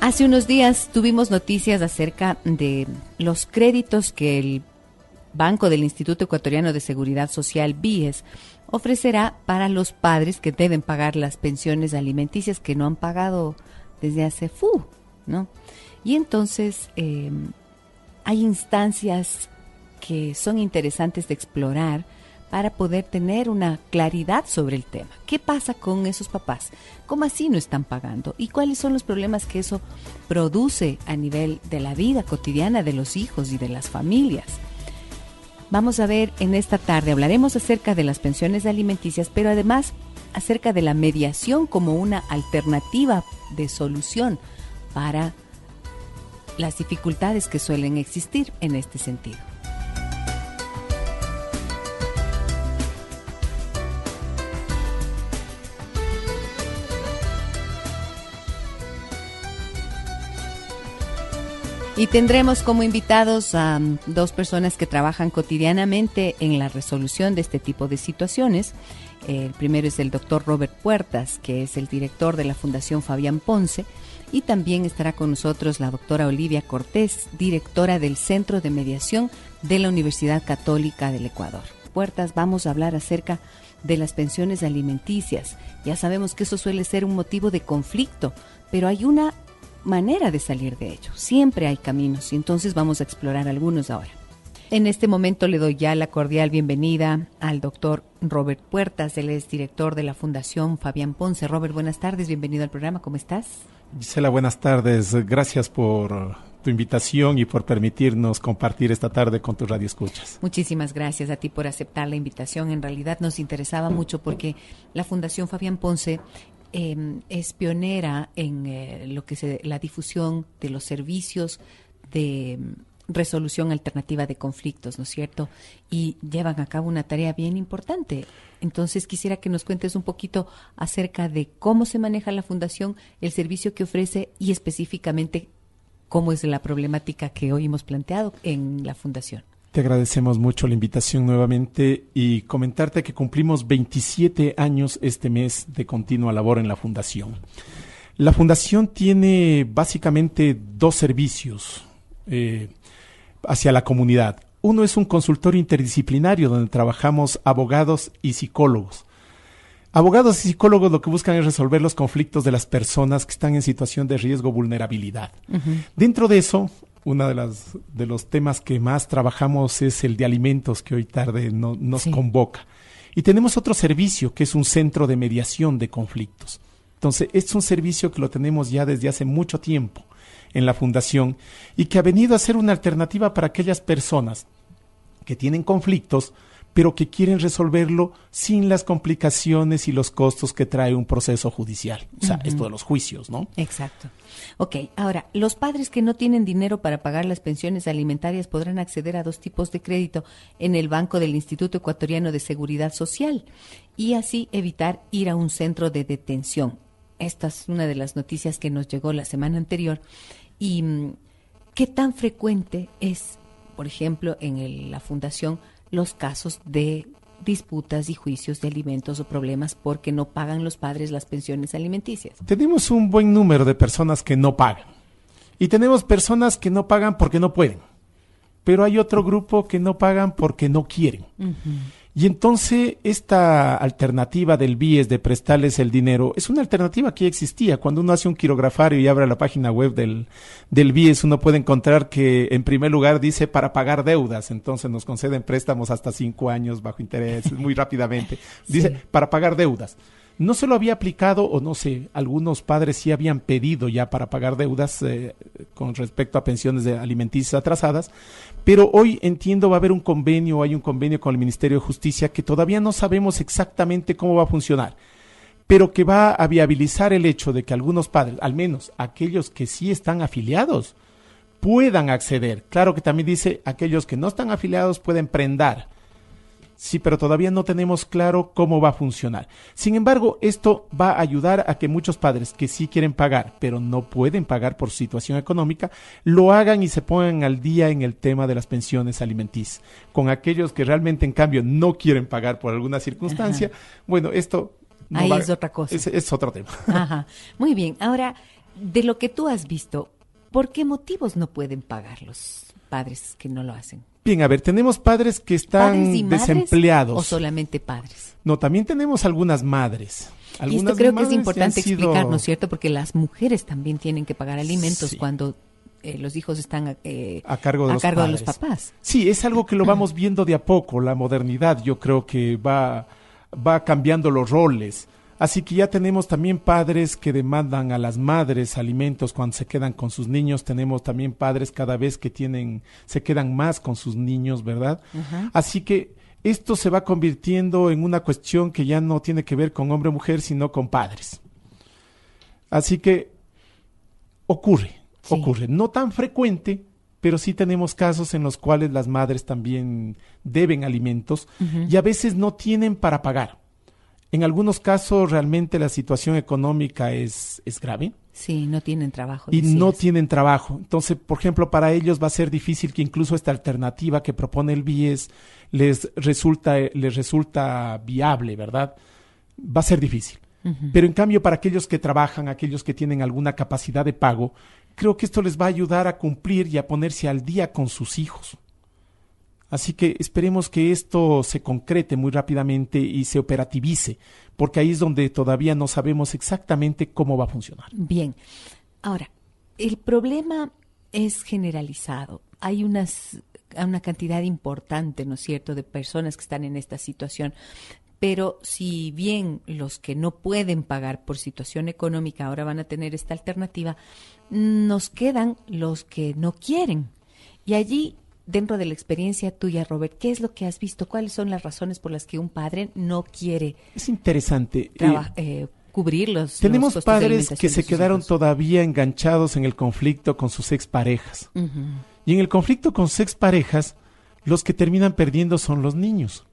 Hace unos días tuvimos noticias acerca de los créditos que el Banco del Instituto Ecuatoriano de Seguridad Social, BIES, ofrecerá para los padres que deben pagar las pensiones alimenticias que no han pagado desde hace ¿no? Y entonces hay instancias que son interesantes de explorar para poder tener una claridad sobre el tema. ¿Qué pasa con esos papás? ¿Cómo así no están pagando? ¿Y cuáles son los problemas que eso produce a nivel de la vida cotidiana de los hijos y de las familias? Vamos a ver en esta tarde, hablaremos acerca de las pensiones alimenticias, pero además acerca de la mediación como una alternativa de solución para las dificultades que suelen existir en este sentido. Y tendremos como invitados a dos personas que trabajan cotidianamente en la resolución de este tipo de situaciones. El primero es el doctor Robert Puertas, que es el director de la Fundación Fabián Ponce, y también estará con nosotros la doctora Olivia Cortés, directora del Centro de Mediación de la Universidad Católica del Ecuador. Puertas, vamos a hablar acerca de las pensiones alimenticias. Ya sabemos que eso suele ser un motivo de conflicto, pero hay una manera de salir de ello. Siempre hay caminos y entonces vamos a explorar algunos ahora. En este momento le doy ya la cordial bienvenida al doctor Robert Puertas. Él es director de la Fundación Fabián Ponce. Robert, buenas tardes, bienvenido al programa. ¿Cómo estás? Gisela, buenas tardes. Gracias por tu invitación y por permitirnos compartir esta tarde con tus radioescuchas. Muchísimas gracias a ti por aceptar la invitación. En realidad nos interesaba mucho porque la Fundación Fabián Ponce es pionera en la difusión de los servicios de resolución alternativa de conflictos, ¿no es cierto? Y llevan a cabo una tarea bien importante. Entonces quisiera que nos cuentes un poquito acerca de cómo se maneja la fundación, el servicio que ofrece y específicamente cómo es la problemática que hoy hemos planteado en la fundación. Te agradecemos mucho la invitación nuevamente y comentarte que cumplimos 27 años este mes de continua labor en la Fundación. La Fundación tiene básicamente dos servicios hacia la comunidad. Uno es un consultorio interdisciplinario donde trabajamos abogados y psicólogos. Abogados y psicólogos lo que buscan es resolver los conflictos de las personas que están en situación de riesgo o vulnerabilidad. Uh-huh. Dentro de eso, uno de los temas que más trabajamos es el de alimentos, que hoy tarde nos convoca. Y tenemos otro servicio, que es un centro de mediación de conflictos. Entonces, es un servicio que lo tenemos ya desde hace mucho tiempo en la Fundación y que ha venido a ser una alternativa para aquellas personas que tienen conflictos, pero que quieren resolverlo sin las complicaciones y los costos que trae un proceso judicial. O sea, esto de los juicios, ¿no? Exacto. Ok, ahora, los padres que no tienen dinero para pagar las pensiones alimentarias podrán acceder a dos tipos de crédito en el Banco del Instituto Ecuatoriano de Seguridad Social y así evitar ir a un centro de detención. Esta es una de las noticias que nos llegó la semana anterior. ¿Y qué tan frecuente es, por ejemplo, en la Fundación, los casos de disputas y juicios de alimentos o problemas porque no pagan los padres las pensiones alimenticias? Tenemos un buen número de personas que no pagan y tenemos personas que no pagan porque no pueden, pero hay otro grupo que no pagan porque no quieren. Uh-huh. Y entonces esta alternativa del BIES de prestarles el dinero es una alternativa que ya existía. Cuando uno hace un quirografario y abre la página web del BIES, uno puede encontrar que en primer lugar dice para pagar deudas. Entonces nos conceden préstamos hasta 5 años bajo interés muy rápidamente. Dice para pagar deudas. No se lo había aplicado, o no sé, algunos padres sí habían pedido ya para pagar deudas con respecto a pensiones alimenticias atrasadas, pero hoy entiendo va a haber un convenio, hay un convenio con el Ministerio de Justicia que todavía no sabemos exactamente cómo va a funcionar, pero que va a viabilizar el hecho de que algunos padres, al menos aquellos que sí están afiliados, puedan acceder. Claro que también dice aquellos que no están afiliados pueden prendar. Sí, pero todavía no tenemos claro cómo va a funcionar. Sin embargo, esto va a ayudar a que muchos padres que sí quieren pagar, pero no pueden pagar por situación económica, lo hagan y se pongan al día en el tema de las pensiones alimenticias. Con aquellos que realmente, en cambio, no quieren pagar por alguna circunstancia, bueno, esto... Ahí es otra cosa. Es otro tema. Ajá. Muy bien. Ahora, de lo que tú has visto, ¿por qué motivos no pueden pagar los padres que no lo hacen? Bien, a ver, tenemos padres que están ¿Padres y madres desempleados. o solamente padres? No, también tenemos algunas madres. Y esto creo que es importante explicar, ¿no es cierto? Porque las mujeres también tienen que pagar alimentos Sí. cuando los hijos están a cargo de los papás. Sí, es algo que lo vamos viendo de a poco. La modernidad yo creo que va cambiando los roles. Así que ya tenemos también padres que demandan a las madres alimentos cuando se quedan con sus niños. Tenemos también padres cada vez que se quedan más con sus niños, ¿verdad? Ajá. Así que esto se va convirtiendo en una cuestión que ya no tiene que ver con hombre o mujer, sino con padres. Así que ocurre. No tan frecuente, pero sí tenemos casos en los cuales las madres también deben alimentos y a veces no tienen para pagar. En algunos casos realmente la situación económica es grave. Sí, no tienen trabajo. Y decías. no tienen trabajo. Entonces, por ejemplo, para ellos va a ser difícil que incluso esta alternativa que propone el BIES les resulta viable, ¿verdad? Va a ser difícil. Pero en cambio, para aquellos que trabajan, aquellos que tienen alguna capacidad de pago, creo que esto les va a ayudar a cumplir y a ponerse al día con sus hijos. Así que esperemos que esto se concrete muy rápidamente y se operativice, porque ahí es donde todavía no sabemos exactamente cómo va a funcionar. Bien. Ahora, el problema es generalizado. Hay una cantidad importante, ¿no es cierto?, de personas que están en esta situación. Pero si bien los que no pueden pagar por situación económica ahora van a tener esta alternativa, nos quedan los que no quieren. Y allí, dentro de la experiencia tuya, Robert, ¿qué es lo que has visto? ¿Cuáles son las razones por las que un padre no quiere Es interesante. cubrir los Tenemos costos de padres alimentación que de se sus quedaron hijos? todavía enganchados en el conflicto con sus exparejas. Y en el conflicto con sus exparejas, los que terminan perdiendo son los niños.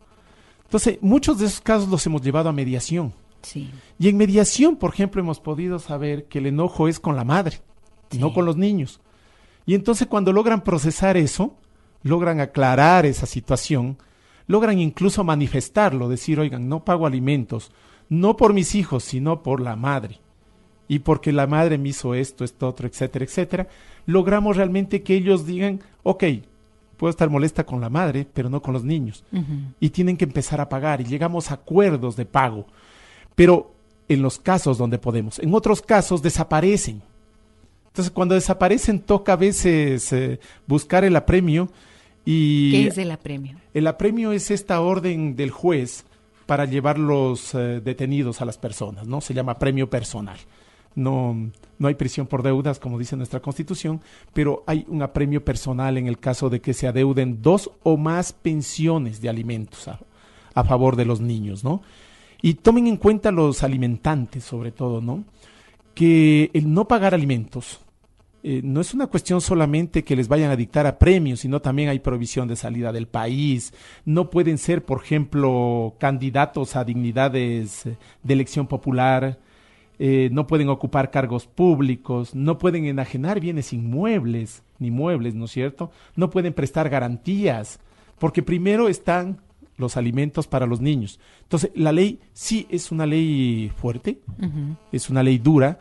Entonces, muchos de esos casos los hemos llevado a mediación. Sí. Y en mediación, por ejemplo, hemos podido saber que el enojo es con la madre, no con los niños. Y entonces cuando logran procesar eso, logran aclarar esa situación, logran incluso manifestarlo, decir, oigan, no pago alimentos, no por mis hijos, sino por la madre. Y porque la madre me hizo esto, otro, etcétera, etcétera. Logramos realmente que ellos digan, ok, puedo estar molesta con la madre, pero no con los niños. Y tienen que empezar a pagar y llegamos a acuerdos de pago. Pero en los casos donde podemos. En otros casos desaparecen. Entonces, cuando desaparecen, toca a veces buscar el apremio. ¿Qué es el apremio? El apremio es esta orden del juez para llevar los detenidos a las personas, ¿no? Se llama apremio personal. No hay prisión por deudas, como dice nuestra Constitución, pero hay un apremio personal en el caso de que se adeuden 2 o más pensiones de alimentos a favor de los niños, ¿no? Y tomen en cuenta los alimentantes, sobre todo, ¿no? Que el no pagar alimentos no es una cuestión solamente que les vayan a dictar a premios, sino también hay prohibición de salida del país. No pueden ser, por ejemplo, candidatos a dignidades de elección popular. No pueden ocupar cargos públicos, no pueden enajenar bienes inmuebles, ni muebles, ¿no es cierto? No pueden prestar garantías, porque primero están los alimentos para los niños. Entonces, la ley sí es una ley fuerte, es una ley dura,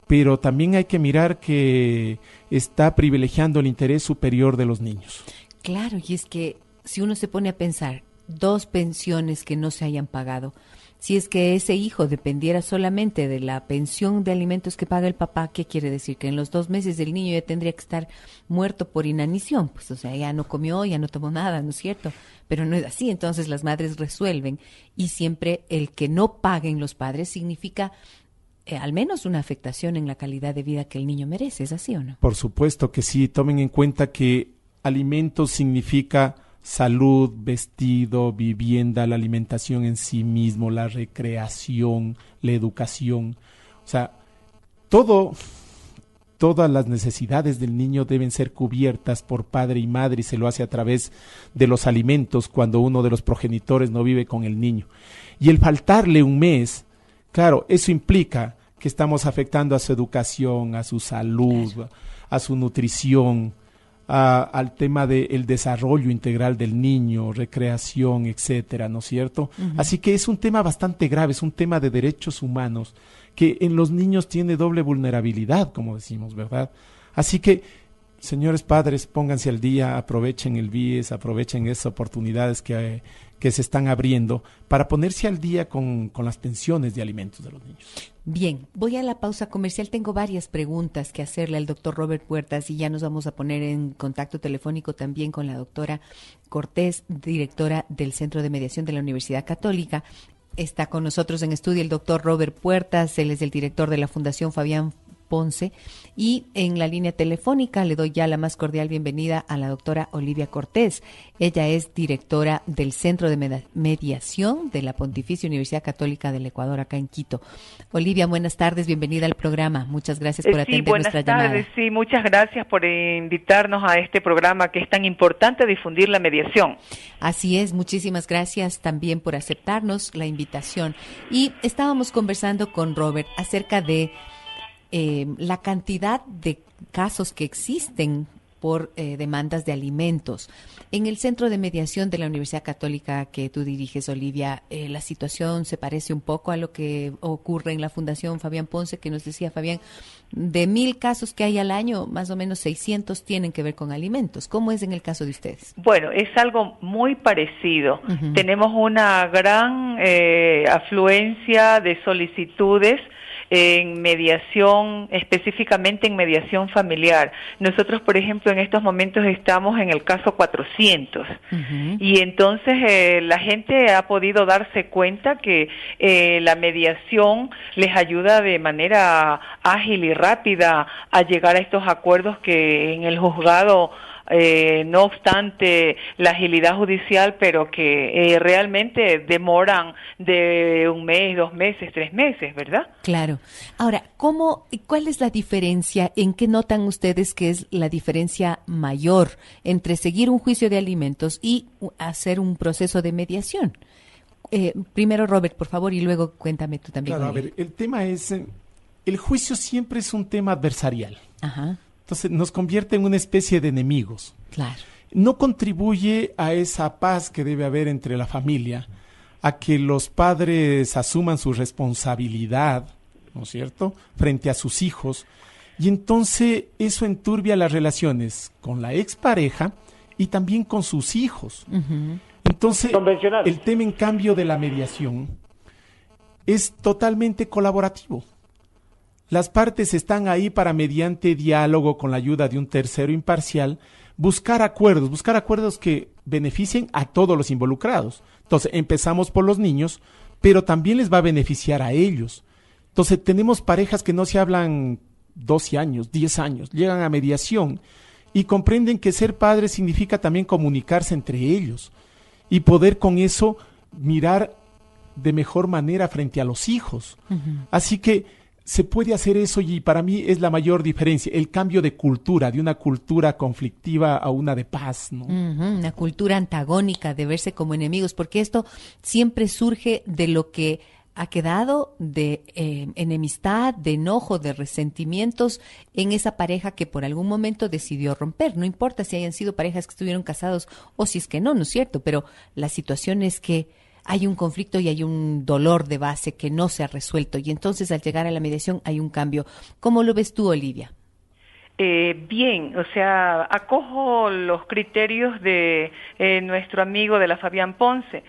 pero también hay que mirar que está privilegiando el interés superior de los niños. Claro, y es que si uno se pone a pensar, 2 pensiones que no se hayan pagado, si es que ese hijo dependiera solamente de la pensión de alimentos que paga el papá, ¿qué quiere decir? Que en los 2 meses el niño ya tendría que estar muerto por inanición, pues o sea, ya no comió, ya no tomó nada, ¿no es cierto? Pero no es así, entonces las madres resuelven y siempre el que no paguen los padres significa al menos una afectación en la calidad de vida que el niño merece, ¿es así o no? Por supuesto que sí, tomen en cuenta que alimentos significa salud, vestido, vivienda, la alimentación en sí mismo, la recreación, la educación. O sea, todas las necesidades del niño deben ser cubiertas por padre y madre y se lo hace a través de los alimentos cuando uno de los progenitores no vive con el niño. Y el faltarle un mes, claro, eso implica que estamos afectando a su educación, a su salud, a su nutrición, al tema del desarrollo integral del niño, recreación, etcétera, ¿no es cierto? Así que es un tema bastante grave, es un tema de derechos humanos que en los niños tiene doble vulnerabilidad, como decimos, ¿verdad? Así que, señores padres, pónganse al día, aprovechen el BIES, aprovechen esas oportunidades que se están abriendo para ponerse al día con las pensiones de alimentos de los niños. Bien, voy a la pausa comercial. Tengo varias preguntas que hacerle al doctor Robert Puertas y ya nos vamos a poner en contacto telefónico también con la doctora Cortés, directora del Centro de Mediación de la Universidad Católica. Está con nosotros en estudio el doctor Robert Puertas, él es el director de la Fundación Fabián Ponce, y en la línea telefónica le doy ya la más cordial bienvenida a la doctora Olivia Cortés. Ella es directora del Centro de Mediación de la Pontificia Universidad Católica del Ecuador, acá en Quito. Olivia, buenas tardes, bienvenida al programa. Muchas gracias por atender nuestra llamada. Buenas tardes, sí, muchas gracias por invitarnos a este programa que es tan importante difundir la mediación. Así es, muchísimas gracias también por aceptarnos la invitación. Y estábamos conversando con Robert acerca de la cantidad de casos que existen por demandas de alimentos. En el Centro de Mediación de la Universidad Católica que tú diriges, Olivia, la situación se parece un poco a lo que ocurre en la Fundación Fabián Ponce, que nos decía Fabián, de 1,000 casos que hay al año, más o menos 600 tienen que ver con alimentos. ¿Cómo es en el caso de ustedes? Bueno, es algo muy parecido. Tenemos una gran afluencia de solicitudes en mediación, específicamente en mediación familiar. Nosotros, por ejemplo, en estos momentos estamos en el caso 400 y entonces la gente ha podido darse cuenta que la mediación les ayuda de manera ágil y rápida a llegar a estos acuerdos que en el juzgado no obstante la agilidad judicial, pero que realmente demoran de 1 mes, 2 meses, 3 meses, ¿verdad? Claro. Ahora, ¿cuál es la diferencia? ¿En qué notan ustedes que es la diferencia mayor entre seguir un juicio de alimentos y hacer un proceso de mediación? Primero, Robert, por favor, y luego cuéntame tú también. Claro, a ver, el tema es, el juicio siempre es un tema adversarial. Ajá. Entonces nos convierte en una especie de enemigos. Claro. No contribuye a esa paz que debe haber entre la familia, a que los padres asuman su responsabilidad, ¿no es cierto?, frente a sus hijos, y entonces eso enturbia las relaciones con la expareja y también con sus hijos. Entonces, el tema, en cambio, de la mediación es totalmente colaborativo. Las partes están ahí para, mediante diálogo con la ayuda de un tercero imparcial, buscar acuerdos que beneficien a todos los involucrados. Entonces, empezamos por los niños, pero también les va a beneficiar a ellos. Entonces, tenemos parejas que no se hablan 12 años, 10 años, llegan a mediación y comprenden que ser padre significa también comunicarse entre ellos y poder con eso mirar de mejor manera frente a los hijos. Así que se puede hacer eso y para mí es la mayor diferencia, el cambio de cultura, de una cultura conflictiva a una de paz, ¿no? Una cultura antagónica, de verse como enemigos, porque esto siempre surge de lo que ha quedado de enemistad, de enojo, de resentimientos en esa pareja que por algún momento decidió romper. No importa si hayan sido parejas que estuvieron casados o si es que no, ¿no es cierto? Pero la situación es que hay un conflicto y hay un dolor de base que no se ha resuelto y entonces al llegar a la mediación hay un cambio. ¿Cómo lo ves tú, Olivia? Bien, o sea, acojo los criterios de nuestro amigo de la Fabián Ponce.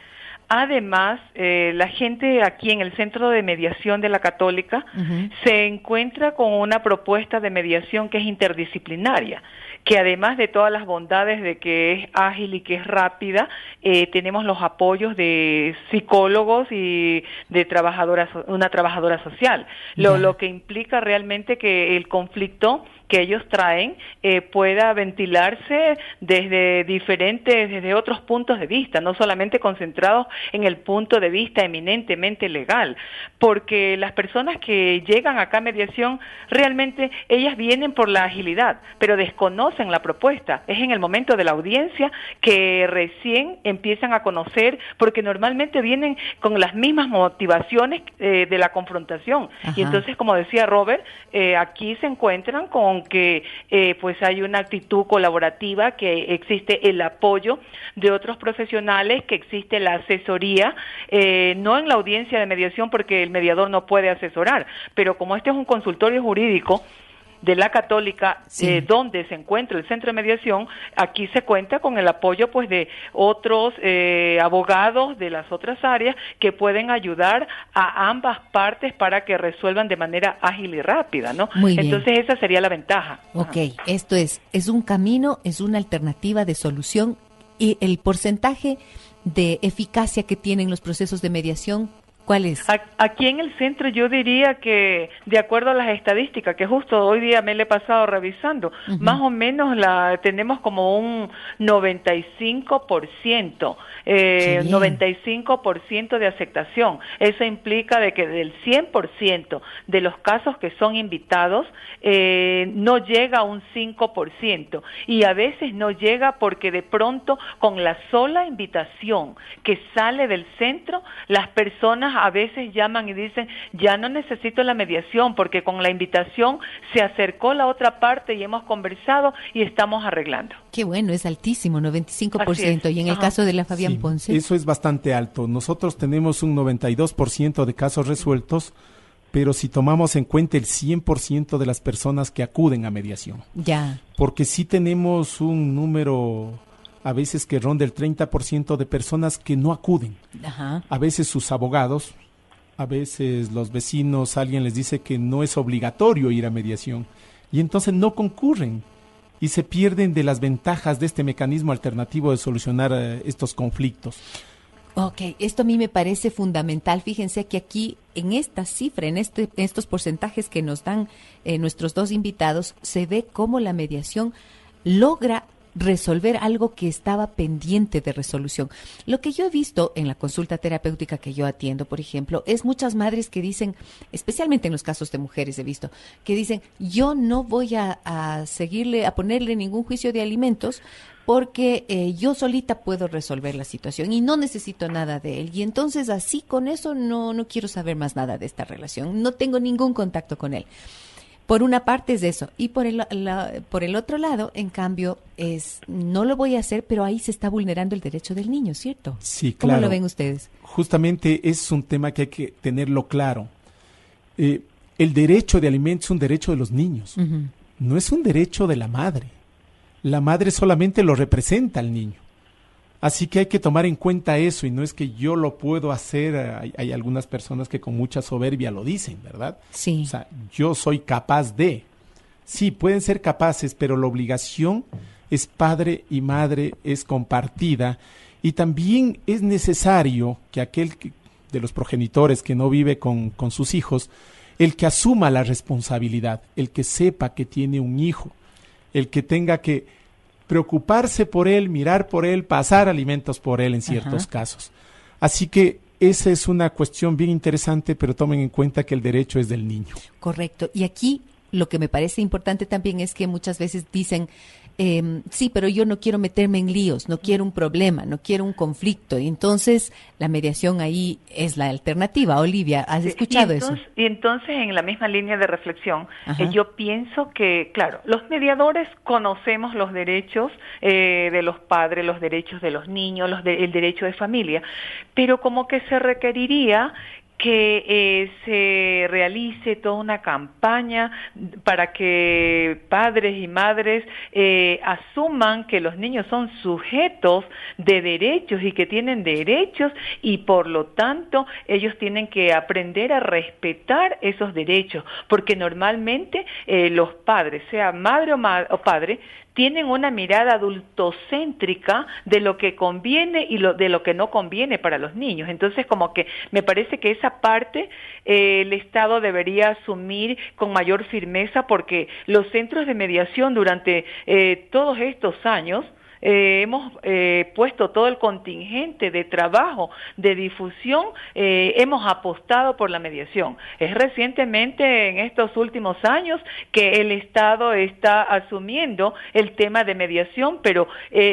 Además, la gente aquí en el Centro de Mediación de la Católica se encuentra con una propuesta de mediación que es interdisciplinaria, que además de todas las bondades de que es ágil y que es rápida, tenemos los apoyos de psicólogos y de una trabajadora social, lo que implica realmente que el conflicto que ellos traen pueda ventilarse desde otros puntos de vista, no solamente concentrados en el punto de vista eminentemente legal, porque las personas que llegan acá a mediación, realmente ellas vienen por la agilidad, pero desconocen la propuesta. Es en el momento de la audiencia que recién empiezan a conocer, porque normalmente vienen con las mismas motivaciones de la confrontación. Y entonces, como decía Robert, aquí se encuentran con con que pues hay una actitud colaborativa, que existe el apoyo de otros profesionales, que existe la asesoría, no en la audiencia de mediación porque el mediador no puede asesorar, pero como este es un consultorio jurídico de la Católica, sí, donde se encuentra el centro de mediación, aquí se cuenta con el apoyo pues de otros abogados de las otras áreas que pueden ayudar a ambas partes para que resuelvan de manera ágil y rápida, ¿no? Muy bien. Entonces esa sería la ventaja. Ok, esto es un camino, es una alternativa de solución, y el porcentaje de eficacia que tienen los procesos de mediación, ¿cuál es? Aquí en el centro yo diría que, de acuerdo a las estadísticas, que justo hoy día me le he pasado revisando, más o menos tenemos como un 95%, 95% de aceptación. Eso implica de que del 100% de los casos que son invitados, no llega a un 5%, y a veces no llega porque de pronto con la sola invitación que sale del centro, las personas a veces llaman y dicen, ya no necesito la mediación porque con la invitación se acercó la otra parte y hemos conversado y estamos arreglando. Qué bueno, es altísimo, 95%. Y en el caso de la Fabián Ponce. Eso es bastante alto. Nosotros tenemos un 92% de casos resueltos, pero si tomamos en cuenta el 100% de las personas que acuden a mediación. Ya. Porque sí tenemos un número a veces que ronda el 30% de personas que no acuden. Ajá. A veces sus abogados, a veces los vecinos, alguien les dice que no es obligatorio ir a mediación y entonces no concurren y se pierden de las ventajas de este mecanismo alternativo de solucionar estos conflictos. Ok, esto a mí me parece fundamental. Fíjense que aquí en esta cifra, en estos porcentajes que nos dan nuestros dos invitados, se ve cómo la mediación logra resolver algo que estaba pendiente de resolución. Lo que yo he visto en la consulta terapéutica que yo atiendo, por ejemplo, es muchas madres que dicen, especialmente en los casos de mujeres he visto, que dicen, yo no voy a ponerle ningún juicio de alimentos porque yo solita puedo resolver la situación y no necesito nada de él. Y entonces así con eso no quiero saber más nada de esta relación, no tengo ningún contacto con él. Por una parte es eso, y por el otro lado, en cambio, no lo voy a hacer, pero ahí se está vulnerando el derecho del niño, ¿cierto? Sí, claro. ¿Cómo lo ven ustedes? Justamente es un tema que hay que tenerlo claro. El derecho de alimentos es un derecho de los niños, no es un derecho de la madre. La madre solamente lo representa al niño. Así que hay que tomar en cuenta eso, y no es que yo lo puedo hacer, hay algunas personas que con mucha soberbia lo dicen, ¿verdad? Sí. O sea, yo soy capaz de. Sí, pueden ser capaces, pero la obligación es padre y madre, es compartida, y también es necesario que de los progenitores que no vive con sus hijos, el que asuma la responsabilidad, el que sepa que tiene un hijo, el que tenga que preocuparse por él, mirar por él, pasar alimentos por él en ciertos casos. Así que esa es una cuestión bien interesante, pero tomen en cuenta que el derecho es del niño. Correcto. Y aquí lo que me parece importante también es que muchas veces dicen, sí, pero yo no quiero meterme en líos, no quiero un problema, no quiero un conflicto. Y entonces la mediación ahí es la alternativa. Olivia, ¿has escuchado eso? Y entonces en la misma línea de reflexión, yo pienso que, claro, los mediadores conocemos los derechos de los padres, los derechos de los niños, el derecho de familia, pero como que se requeriría que se realice toda una campaña para que padres y madres asuman que los niños son sujetos de derechos y que tienen derechos, y por lo tanto ellos tienen que aprender a respetar esos derechos, porque normalmente los padres, sea madre o padre, tienen una mirada adultocéntrica de lo que conviene y de lo que no conviene para los niños. Entonces, como que me parece que esa parte el Estado debería asumir con mayor firmeza, porque los centros de mediación durante todos estos años hemos puesto todo el contingente de trabajo, de difusión, hemos apostado por la mediación. Es recientemente, en estos últimos años, que el Estado está asumiendo el tema de mediación, pero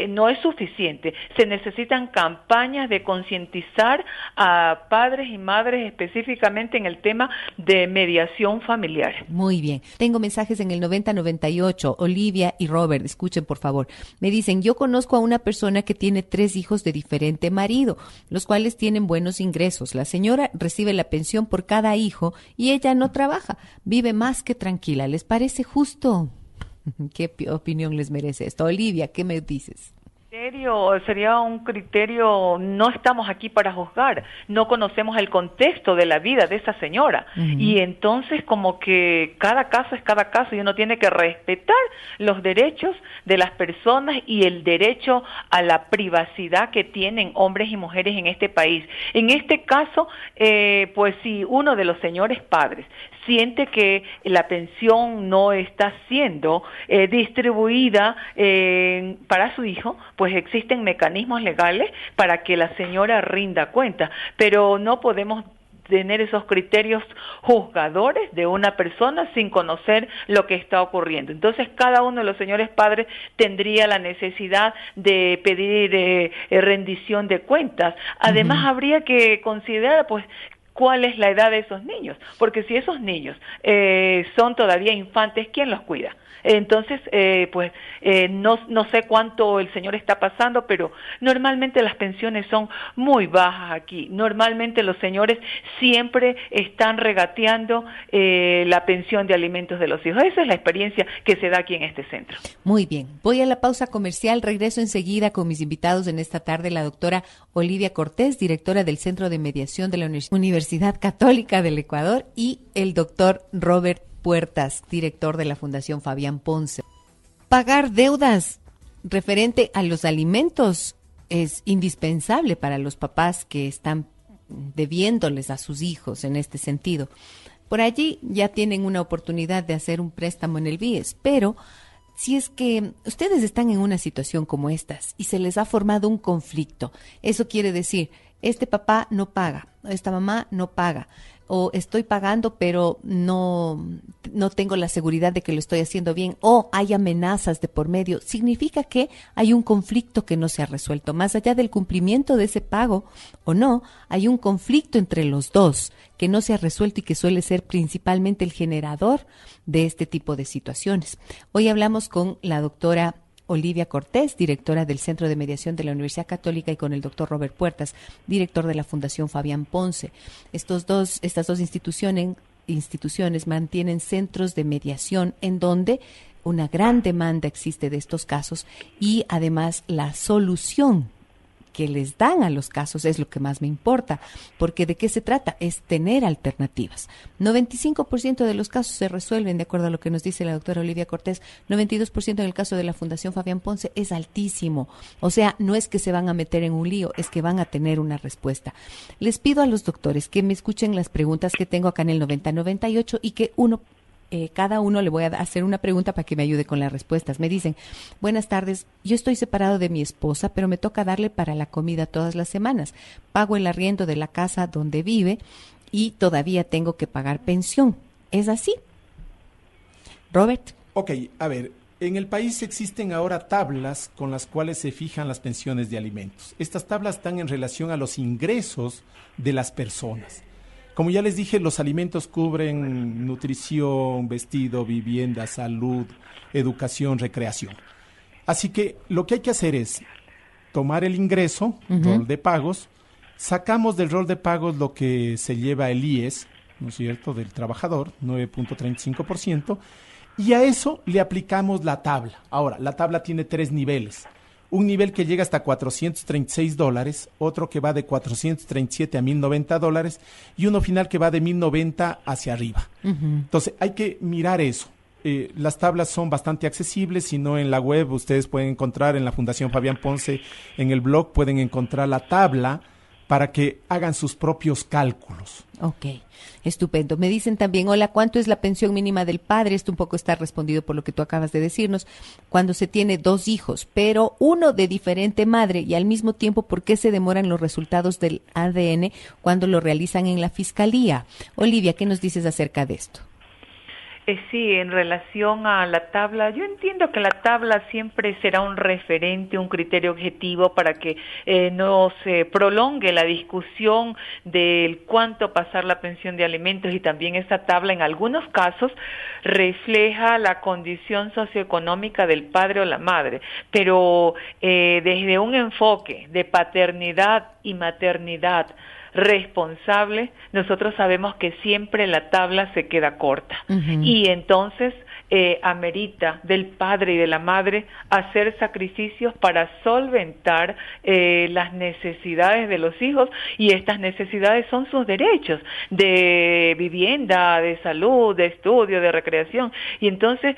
no es suficiente. Se necesitan campañas de concientizar a padres y madres específicamente en el tema de mediación familiar. Muy bien. Tengo mensajes en el 9098. Olivia y Robert, escuchen por favor. Me dicen, yo conozco a una persona que tiene 3 hijos de diferente marido, los cuales tienen buenos ingresos. La señora recibe la pensión por cada hijo y ella no trabaja. Vive más que tranquila. ¿Les parece justo? ¿Qué opinión les merece esto? Olivia, ¿qué me dices? Sería un criterio, no estamos aquí para juzgar, no conocemos el contexto de la vida de esa señora, y entonces como que cada caso es cada caso y uno tiene que respetar los derechos de las personas y el derecho a la privacidad que tienen hombres y mujeres en este país. En este caso, pues si uno de los señores padres siente que la pensión no está siendo distribuida para su hijo, pues existen mecanismos legales para que la señora rinda cuenta, pero no podemos tener esos criterios juzgadores de una persona sin conocer lo que está ocurriendo. Entonces, cada uno de los señores padres tendría la necesidad de pedir rendición de cuentas. Además, habría que considerar, pues, cuál es la edad de esos niños, porque si esos niños son todavía infantes, ¿quién los cuida? Entonces, no sé cuánto el señor está pasando, pero normalmente las pensiones son muy bajas aquí. Normalmente los señores siempre están regateando la pensión de alimentos de los hijos. Esa es la experiencia que se da aquí en este centro. Muy bien. Voy a la pausa comercial. Regreso enseguida con mis invitados en esta tarde, la doctora Olivia Cortés, directora del Centro de Mediación de la Universidad Católica del Ecuador, y el doctor Robert Puertas, director de la Fundación Fabián Ponce. Pagar deudas referente a los alimentos es indispensable para los papás que están debiéndoles a sus hijos en este sentido. Por allí ya tienen una oportunidad de hacer un préstamo en el BIES, pero si es que ustedes están en una situación como estas y se les ha formado un conflicto, eso quiere decir, este papá no paga, esta mamá no paga, o estoy pagando pero no tengo la seguridad de que lo estoy haciendo bien, o hay amenazas de por medio, significa que hay un conflicto que no se ha resuelto. Más allá del cumplimiento de ese pago o no, hay un conflicto entre los dos que no se ha resuelto y que suele ser principalmente el generador de este tipo de situaciones. Hoy hablamos con la doctora Olivia Cortés, directora del Centro de Mediación de la Universidad Católica, y con el doctor Robert Puertas, director de la Fundación Fabián Ponce. Estas dos instituciones mantienen centros de mediación en donde una gran demanda existe de estos casos, y además la solución que les dan a los casos es lo que más me importa, porque ¿de qué se trata? Es tener alternativas. 95% de los casos se resuelven, de acuerdo a lo que nos dice la doctora Olivia Cortés. 92% en el caso de la Fundación Fabián Ponce es altísimo. O sea, no es que se van a meter en un lío, es que van a tener una respuesta. Les pido a los doctores que me escuchen las preguntas que tengo acá en el 9098 y que cada uno le voy a hacer una pregunta para que me ayude con las respuestas. Me dicen, buenas tardes, yo estoy separado de mi esposa, pero me toca darle para la comida todas las semanas. Pago el arriendo de la casa donde vive y todavía tengo que pagar pensión. ¿Es así? Robert. Ok, a ver, en el país existen ahora tablas con las cuales se fijan las pensiones de alimentos. Estas tablas están en relación a los ingresos de las personas. Como ya les dije, los alimentos cubren nutrición, vestido, vivienda, salud, educación, recreación. Así que lo que hay que hacer es tomar el ingreso, rol de pagos, sacamos del rol de pagos lo que se lleva el IES, ¿no es cierto?, del trabajador, 9.35%, y a eso le aplicamos la tabla. Ahora, la tabla tiene 3 niveles. Un nivel que llega hasta $436, otro que va de 437 a $1,090 y uno final que va de 1,090 hacia arriba. Entonces, hay que mirar eso. Las tablas son bastante accesibles, si no en la web ustedes pueden encontrar en la Fundación Fabián Ponce, en el blog pueden encontrar la tabla para que hagan sus propios cálculos. Ok, estupendo. Me dicen también, hola, ¿cuánto es la pensión mínima del padre? Esto un poco está respondido por lo que tú acabas de decirnos. Cuando se tiene 2 hijos, pero uno de diferente madre y al mismo tiempo, ¿por qué se demoran los resultados del ADN cuando lo realizan en la fiscalía? Olivia, ¿qué nos dices acerca de esto? Sí, en relación a la tabla, yo entiendo que la tabla siempre será un referente, un criterio objetivo para que no se prolongue la discusión del cuánto pasar la pensión de alimentos, y también esa tabla en algunos casos refleja la condición socioeconómica del padre o la madre, pero desde un enfoque de paternidad y maternidad responsable, nosotros sabemos que siempre la tabla se queda corta. Y entonces amerita del padre y de la madre hacer sacrificios para solventar las necesidades de los hijos, y estas necesidades son sus derechos de vivienda, de salud, de estudio, de recreación, y entonces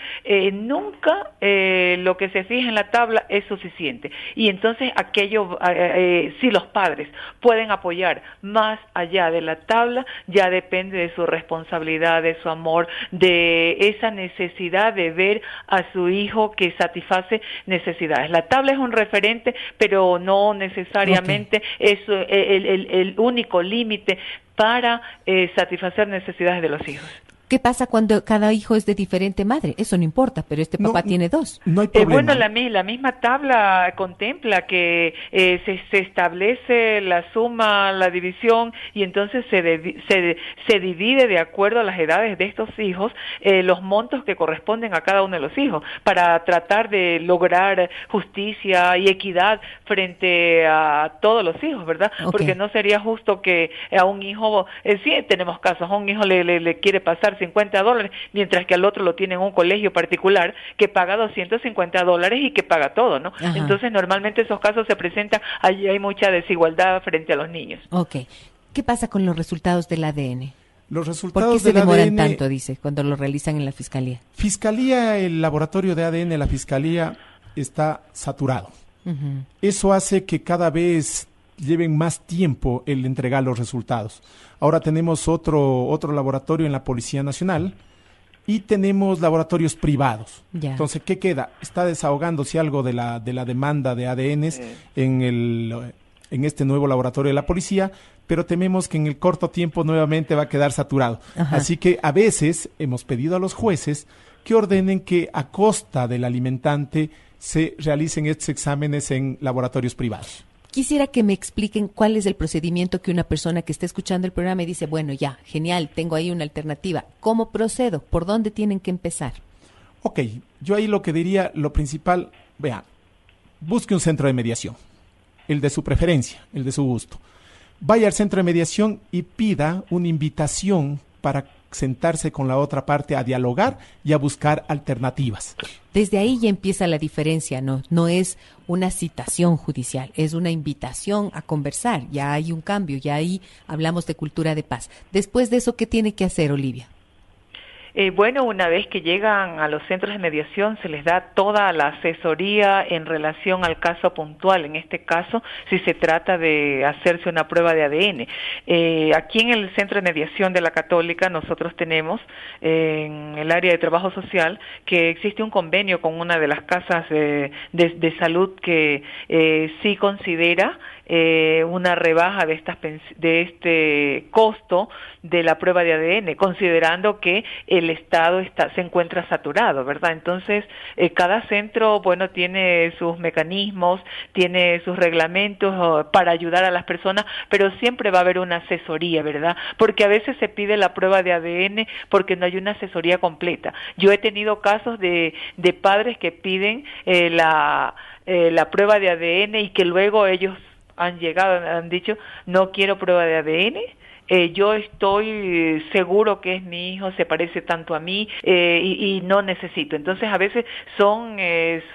nunca lo que se fija en la tabla es suficiente, y entonces aquello, si los padres pueden apoyar más allá de la tabla, ya depende de su responsabilidad, de su amor, de esa necesidad de ver a su hijo que satisface necesidades. La tabla es un referente, pero no necesariamente es el único límite para satisfacer necesidades de los hijos. ¿Qué pasa cuando cada hijo es de diferente madre? Eso no importa, pero este papá tiene 2. No hay problema. Bueno, la misma tabla contempla que se establece la suma, la división, y entonces se divide de acuerdo a las edades de estos hijos los montos que corresponden a cada uno de los hijos, para tratar de lograr justicia y equidad frente a todos los hijos, ¿verdad? Okay. Porque no sería justo que a un hijo, sí tenemos casos, a un hijo le quiere pasar $50, mientras que al otro lo tiene en un colegio particular que paga $250 y que paga todo, ¿no? Ajá. Entonces normalmente esos casos se presentan, allí hay mucha desigualdad frente a los niños. Ok. ¿Qué pasa con los resultados del ADN? Los resultados ¿Por qué se demoran tanto, dice, cuando lo realizan en la fiscalía? Fiscalía, el laboratorio de ADN, la fiscalía está saturado. Eso hace que cada vez lleven más tiempo el entregar los resultados. Ahora tenemos otro laboratorio en la Policía Nacional y tenemos laboratorios privados. Ya. Entonces, ¿qué queda? Está desahogándose algo de la demanda de ADNs en este nuevo laboratorio de la policía, pero tememos que en el corto tiempo nuevamente va a quedar saturado. Ajá. Así que a veces hemos pedido a los jueces que ordenen que a costa del alimentante se realicen estos exámenes en laboratorios privados. Quisiera que me expliquen cuál es el procedimiento que una persona que está escuchando el programa y dice, bueno, ya, genial, tengo ahí una alternativa. ¿Cómo procedo? ¿Por dónde tienen que empezar? Ok, yo ahí lo que diría, lo principal, vea, busque un centro de mediación, el de su preferencia, el de su gusto. Vaya al centro de mediación y pida una invitación para sentarse con la otra parte a dialogar y a buscar alternativas. Desde ahí ya empieza la diferencia, no es una citación judicial, es una invitación a conversar, ya hay un cambio, ya ahí hablamos de cultura de paz. Después de eso, ¿qué tiene que hacer, Olivia? Bueno, una vez que llegan a los centros de mediación se les da toda la asesoría en relación al caso puntual, en este caso si se trata de hacerse una prueba de ADN. Aquí en el Centro de Mediación de la Católica nosotros tenemos en el área de trabajo social que existe un convenio con una de las casas de salud que sí considera una rebaja de este costo de la prueba de ADN, considerando que el Estado se encuentra saturado, ¿verdad? Entonces, cada centro, bueno, tiene sus mecanismos, tiene sus reglamentos para ayudar a las personas, pero siempre va a haber una asesoría, ¿verdad? Porque a veces se pide la prueba de ADN porque no hay una asesoría completa. Yo he tenido casos de padres que piden la prueba de ADN y que luego ellos han dicho, no quiero prueba de ADN, yo estoy seguro que es mi hijo, se parece tanto a mí y no necesito. Entonces a veces son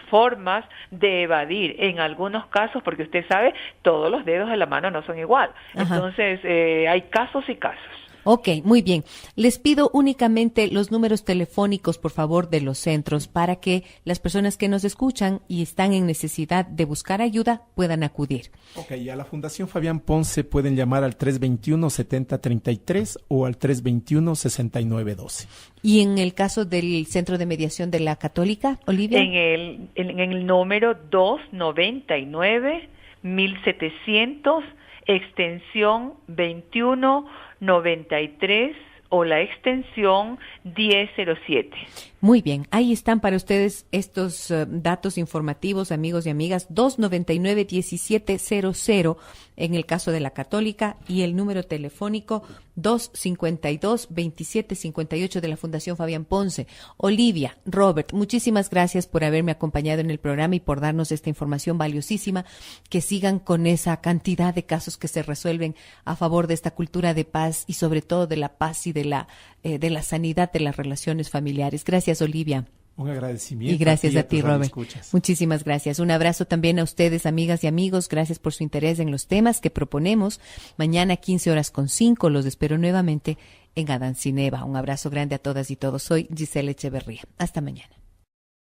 formas de evadir en algunos casos, porque usted sabe, todos los dedos de la mano no son igual. Ajá. Entonces hay casos y casos. Ok, muy bien. Les pido únicamente los números telefónicos, por favor, de los centros para que las personas que nos escuchan y están en necesidad de buscar ayuda puedan acudir. Ok, a la Fundación Fabián Ponce pueden llamar al 321-7033 o al 321-6912. ¿Y en el caso del Centro de Mediación de la Católica, Olivia? En el número 299-1700, extensión 2193 o la extensión 1007. Muy bien, ahí están para ustedes estos datos informativos, amigos y amigas, 299-1700 en el caso de la Católica y el número telefónico 252-2758 de la Fundación Fabián Ponce. Olivia, Robert, muchísimas gracias por haberme acompañado en el programa y por darnos esta información valiosísima. Que sigan con esa cantidad de casos que se resuelven a favor de esta cultura de paz y sobre todo de la paz y de la sanidad de las relaciones familiares. Gracias, Olivia. Un agradecimiento. Y gracias a ti, tus Robert. Muchísimas gracias. Un abrazo también a ustedes, amigas y amigos. Gracias por su interés en los temas que proponemos. Mañana 15:05 los espero nuevamente en Adán Cineva. Un abrazo grande a todas y todos. Soy Gisela Echeverría. Hasta mañana.